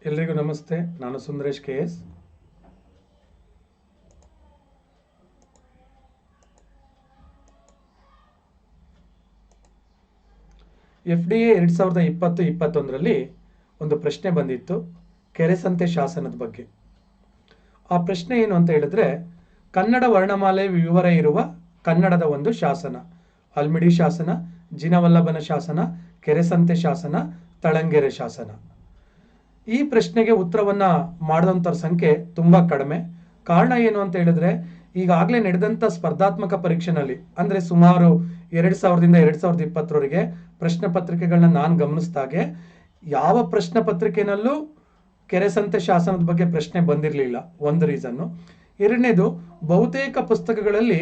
ಎಲ್ರಿಗೂ ನಮಸ್ತೆ. ನಾನು ಸುಂದರೇಶ್ KS. FDA 2020-21ರಲ್ಲಿ ಒಂದು ಪ್ರಶ್ನೆ ಬಂದಿತ್ತು ಕೆರೆಸಂತೆ ಶಾಸನದ ಬಗ್ಗೆ. ಆ ಪ್ರಶ್ನೆ ಏನು ಅಂತ ಹೇಳಿದ್ರೆ, ಕನ್ನಡ ವರ್ಣಮಾಲೆ ವಿವರ ಇರುವ ಕನ್ನಡದ ಒಂದು ಶಾಸನ, ಹಲ್ಮಿಡಿ ಶಾಸನ, ಜಿನವಲ್ಲಭನ ಶಾಸನ, ಕೆರೆಸಂತೆ ಶಾಸನ, ತಳಂಗೆರೆ ಶಾಸನ. ಈ ಪ್ರಶ್ನೆಗೆ ಉತ್ತರವನ್ನ ಮಾಡಿದಂಥವ್ರ ಸಂಖ್ಯೆ ತುಂಬಾ ಕಡಿಮೆ. ಕಾರಣ ಏನು ಅಂತ ಹೇಳಿದ್ರೆ, ಈಗಾಗಲೇ ನಡೆದಂಥ ಸ್ಪರ್ಧಾತ್ಮಕ ಪರೀಕ್ಷೆನಲ್ಲಿ ಅಂದ್ರೆ ಸುಮಾರು 2000ರಿಂದ 2020ರವರೆಗೆ ಪ್ರಶ್ನೆ ಪತ್ರಿಕೆಗಳನ್ನ ನಾನು ಗಮನಿಸಿದಾಗೆ ಯಾವ ಪ್ರಶ್ನೆ ಪತ್ರಿಕೆನಲ್ಲೂ ಕೆರೆಸಂತೆ ಶಾಸನದ ಬಗ್ಗೆ ಪ್ರಶ್ನೆ ಬಂದಿರಲಿಲ್ಲ. ಒಂದು ರೀಸನ್ನು. ಎರಡನೇದು, ಬಹುತೇಕ ಪುಸ್ತಕಗಳಲ್ಲಿ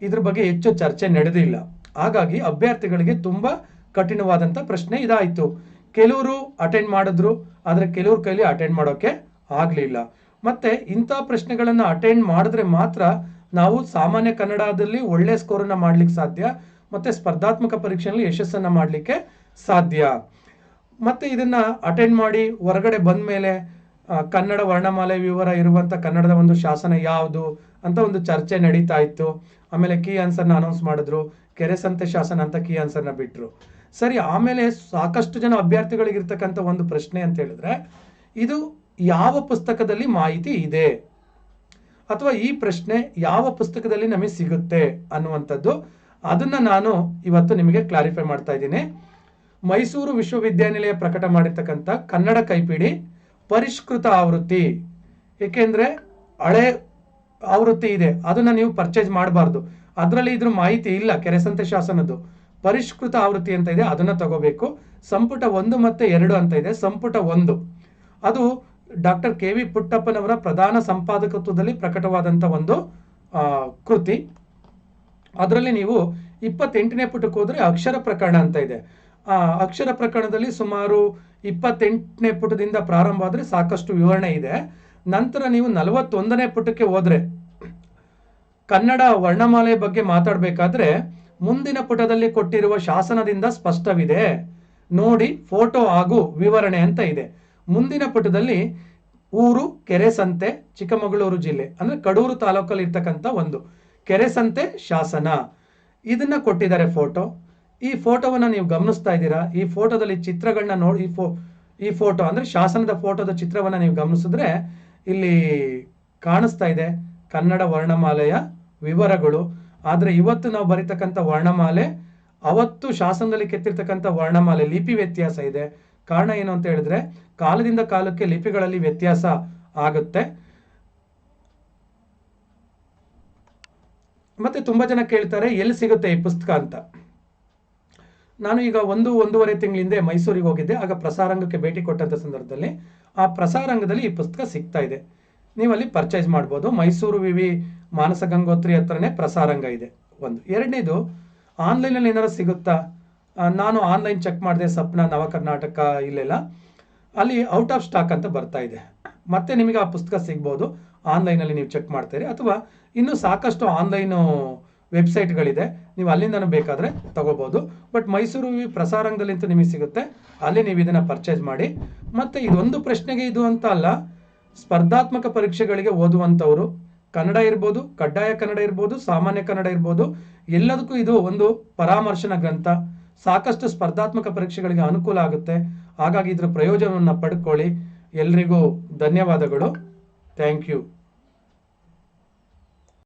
ಇದ್ರ ಬಗ್ಗೆ ಹೆಚ್ಚು ಚರ್ಚೆ ನಡೆದಿಲ್ಲ. ಹಾಗಾಗಿ ಅಭ್ಯರ್ಥಿಗಳಿಗೆ ತುಂಬಾ ಕಠಿಣವಾದಂಥ ಪ್ರಶ್ನೆ ಇದಾಯಿತು. ಕೆಲವರು ಅಟೆಂಡ್ ಮಾಡಿದ್ರು, ಆದರೆ ಕೆಲವ್ರ ಕೈಲಿ ಅಟೆಂಡ್ ಮಾಡೋಕೆ ಆಗಲಿಲ್ಲ. ಮತ್ತೆ ಇಂಥ ಪ್ರಶ್ನೆಗಳನ್ನ ಅಟೆಂಡ್ ಮಾಡಿದ್ರೆ ಮಾತ್ರ ನಾವು ಸಾಮಾನ್ಯ ಕನ್ನಡದಲ್ಲಿ ಒಳ್ಳೆ ಸ್ಕೋರನ್ನ ಮಾಡ್ಲಿಕ್ಕೆ ಸಾಧ್ಯ, ಮತ್ತೆ ಸ್ಪರ್ಧಾತ್ಮಕ ಪರೀಕ್ಷೆಯಲ್ಲಿ ಯಶಸ್ಸನ್ನ ಮಾಡಲಿಕ್ಕೆ ಸಾಧ್ಯ. ಮತ್ತೆ ಇದನ್ನ ಅಟೆಂಡ್ ಮಾಡಿ ಹೊರಗಡೆ ಬಂದ ಮೇಲೆ ಕನ್ನಡ ವರ್ಣಮಾಲೆ ವಿವರ ಇರುವಂತ ಕನ್ನಡದ ಒಂದು ಶಾಸನ ಯಾವುದು ಅಂತ ಒಂದು ಚರ್ಚೆ ನಡೀತಾ ಇತ್ತು. ಆಮೇಲೆ ಕೀ ಆನ್ಸರ್ನ ಅನೌನ್ಸ್ ಮಾಡಿದ್ರು, ಕೆರೆಸಂತೆ ಶಾಸನ ಅಂತ ಕೀ ಆನ್ಸರ್ನ ಬಿಟ್ರು. ಸರಿ, ಆಮೇಲೆ ಸಾಕಷ್ಟು ಜನ ಅಭ್ಯರ್ಥಿಗಳಿಗೆ ಇರ್ತಕ್ಕಂಥ ಒಂದು ಪ್ರಶ್ನೆ ಅಂತ ಹೇಳಿದ್ರೆ, ಇದು ಯಾವ ಪುಸ್ತಕದಲ್ಲಿ ಮಾಹಿತಿ ಇದೆ ಅಥವಾ ಈ ಪ್ರಶ್ನೆ ಯಾವ ಪುಸ್ತಕದಲ್ಲಿ ನಮಗೆ ಸಿಗುತ್ತೆ ಅನ್ನುವಂಥದ್ದು. ಅದನ್ನ ನಾನು ಇವತ್ತು ನಿಮಗೆ ಕ್ಲಾರಿಫೈ ಮಾಡ್ತಾ ಇದ್ದೀನಿ. ಮೈಸೂರು ವಿಶ್ವವಿದ್ಯಾನಿಲಯ ಪ್ರಕಟ ಮಾಡಿರ್ತಕ್ಕಂಥ ಕನ್ನಡ ಕೈಪಿಡಿ ಪರಿಷ್ಕೃತ ಆವೃತ್ತಿ, ಏಕೆಂದ್ರೆ ಹಳೆ ಆವೃತ್ತಿ ಇದೆ, ಅದನ್ನ ನೀವು ಪರ್ಚೇಸ್ ಮಾಡಬಾರ್ದು. ಅದರಲ್ಲಿ ಇದ್ರ ಮಾಹಿತಿ ಇಲ್ಲ. ಕೆರೆಸಂತೆ ಶಾಸನದ್ದು ಪರಿಷ್ಕೃತ ಆವೃತ್ತಿ ಅಂತ ಇದೆ, ಅದನ್ನ ತಗೋಬೇಕು. ಸಂಪುಟ 1 ಮತ್ತು 2 ಅಂತ ಇದೆ. ಸಂಪುಟ 1 ಅದು ಡಾಕ್ಟರ್ KV ಪುಟ್ಟಪ್ಪನವರ ಪ್ರಧಾನ ಸಂಪಾದಕತ್ವದಲ್ಲಿ ಪ್ರಕಟವಾದಂಥ ಒಂದು ಕೃತಿ. ಅದರಲ್ಲಿ ನೀವು 28ನೇ ಪುಟಕ್ಕೆ ಹೋದ್ರೆ ಅಕ್ಷರ ಪ್ರಕರಣ ಅಂತ ಇದೆ. ಆ ಅಕ್ಷರ ಪ್ರಕರಣದಲ್ಲಿ ಸುಮಾರು 28ನೇ ಪುಟದಿಂದ ಪ್ರಾರಂಭ ಆದ್ರೆ ಸಾಕಷ್ಟು ವಿವರಣೆ ಇದೆ. ನಂತರ ನೀವು 41ನೇ ಪುಟಕ್ಕೆ ಹೋದ್ರೆ ಕನ್ನಡ ವರ್ಣಮಾಲೆ ಬಗ್ಗೆ ಮಾತಾಡಬೇಕಾದ್ರೆ ಮುಂದಿನ ಪುಟದಲ್ಲಿ ಕೊಟ್ಟಿರುವ ಶಾಸನದಿಂದ ಸ್ಪಷ್ಟವಿದೆ ನೋಡಿ, ಫೋಟೋ ಹಾಗೂ ವಿವರಣೆ ಅಂತ ಇದೆ. ಮುಂದಿನ ಪುಟದಲ್ಲಿ ಊರು ಕೆರೆಸಂತೆ, ಚಿಕ್ಕಮಗಳೂರು ಜಿಲ್ಲೆ ಅಂದ್ರೆ ಕಡೂರು ತಾಲೂಕಲ್ಲಿ ಇರ್ತಕ್ಕಂಥ ಒಂದು ಕೆರೆಸಂತೆ ಶಾಸನ, ಇದನ್ನ ಕೊಟ್ಟಿದ್ದಾರೆ ಫೋಟೋ. ಈ ಫೋಟೋವನ್ನ ನೀವು ಗಮನಿಸ್ತಾ ಇದ್ದೀರಾ. ಈ ಫೋಟೋದಲ್ಲಿ ಚಿತ್ರಗಳನ್ನ ನೋಡಿ, ಈ ಫೋಟೋ ಅಂದ್ರೆ ಶಾಸನದ ಫೋಟೋದ ಚಿತ್ರವನ್ನ ನೀವು ಗಮನಿಸಿದ್ರೆ ಇಲ್ಲಿ ಕಾಣಿಸ್ತಾ ಇದೆ ಕನ್ನಡ ವರ್ಣಮಾಲೆಯ ವಿವರಗಳು. ಆದ್ರೆ ಇವತ್ತು ನಾವು ಬರೀತಕ್ಕಂಥ ವರ್ಣಮಾಲೆ ಅವತ್ತು ಶಾಸನದಲ್ಲಿ ಕೆತ್ತಿರ್ತಕ್ಕಂಥ ವರ್ಣಮಾಲೆ ಲಿಪಿ ವ್ಯತ್ಯಾಸ ಇದೆ. ಕಾರಣ ಏನು ಅಂತ ಹೇಳಿದ್ರೆ, ಕಾಲದಿಂದ ಕಾಲಕ್ಕೆ ಲಿಪಿಗಳಲ್ಲಿ ವ್ಯತ್ಯಾಸ ಆಗುತ್ತೆ. ಮತ್ತೆ ತುಂಬಾ ಜನ ಕೇಳ್ತಾರೆ ಎಲ್ಲಿ ಸಿಗುತ್ತೆ ಈ ಪುಸ್ತಕ ಅಂತ. ನಾನು ಈಗ 1-1.5 ತಿಂಗಳ ಹಿಂದೆ ಮೈಸೂರಿಗೆ ಹೋಗಿದ್ದೆ. ಆಗ ಪ್ರಸಾರಾಂಗಕ್ಕೆ ಭೇಟಿ ಕೊಟ್ಟಂತ ಸಂದರ್ಭದಲ್ಲಿ ಆ ಪ್ರಸಾರಾಂಗದಲ್ಲಿ ಈ ಪುಸ್ತಕ ಸಿಗ್ತಾ ಇದೆ, ನೀವಲ್ಲಿ ಪರ್ಚೇಸ್ ಮಾಡ್ಬೋದು. ಮೈಸೂರು ವಿವಿ ಮಾನಸ ಗಂಗೋತ್ರಿ ಹತ್ರನೇ ಪ್ರಸಾರಾಂಗ ಇದೆ. ಒಂದು. ಎರಡನೇದು, ಆನ್ಲೈನಲ್ಲಿ ಏನಾರು ಸಿಗುತ್ತಾ? ನಾನು ಆನ್ಲೈನ್ ಚೆಕ್ ಮಾಡಿದೆ, ಸಪ್ನ, ನವಕರ್ನಾಟಕ, ಇಲ್ಲೆಲ್ಲ ಅಲ್ಲಿ ಔಟ್ ಆಫ್ ಸ್ಟಾಕ್ ಅಂತ ಬರ್ತಾ ಇದೆ. ಮತ್ತೆ ನಿಮಗೆ ಆ ಪುಸ್ತಕ ಸಿಗ್ಬೋದು ಆನ್ಲೈನಲ್ಲಿ ನೀವು ಚೆಕ್ ಮಾಡ್ತೀರಿ, ಅಥವಾ ಇನ್ನೂ ಸಾಕಷ್ಟು ಆನ್ಲೈನು ವೆಬ್ಸೈಟ್ಗಳಿದೆ, ನೀವು ಅಲ್ಲಿಂದನೂ ಬೇಕಾದರೆ ತಗೋಬೋದು. ಬಟ್ ಮೈಸೂರು ಪ್ರಸಾರಾಂಗದಲ್ಲಿಂತ ನಿಮಗೆ ಸಿಗುತ್ತೆ, ಅಲ್ಲಿ ನೀವು ಇದನ್ನು ಪರ್ಚೇಸ್ ಮಾಡಿ. ಮತ್ತು ಇದೊಂದು ಪ್ರಶ್ನೆಗೆ ಇದು ಅಂತ ಅಲ್ಲ, ಸ್ಪರ್ಧಾತ್ಮಕ ಪರೀಕ್ಷೆಗಳಿಗೆ ಓದುವಂಥವರು ಕನ್ನಡ ಇರ್ಬೋದು, ಕಡ್ಡಾಯ ಕನ್ನಡ ಇರ್ಬೋದು, ಸಾಮಾನ್ಯ ಕನ್ನಡ ಇರ್ಬೋದು, ಎಲ್ಲದಕ್ಕೂ ಇದು ಒಂದು ಪರಾಮರ್ಶನ ಗ್ರಂಥ. ಸಾಕಷ್ಟು ಸ್ಪರ್ಧಾತ್ಮಕ ಪರೀಕ್ಷೆಗಳಿಗೆ ಅನುಕೂಲ ಆಗುತ್ತೆ. ಹಾಗಾಗಿ ಇದರ ಪ್ರಯೋಜನವನ್ನು ಪಡ್ಕೊಳ್ಳಿ. ಎಲ್ರಿಗೂ ಧನ್ಯವಾದಗಳು. Thank you.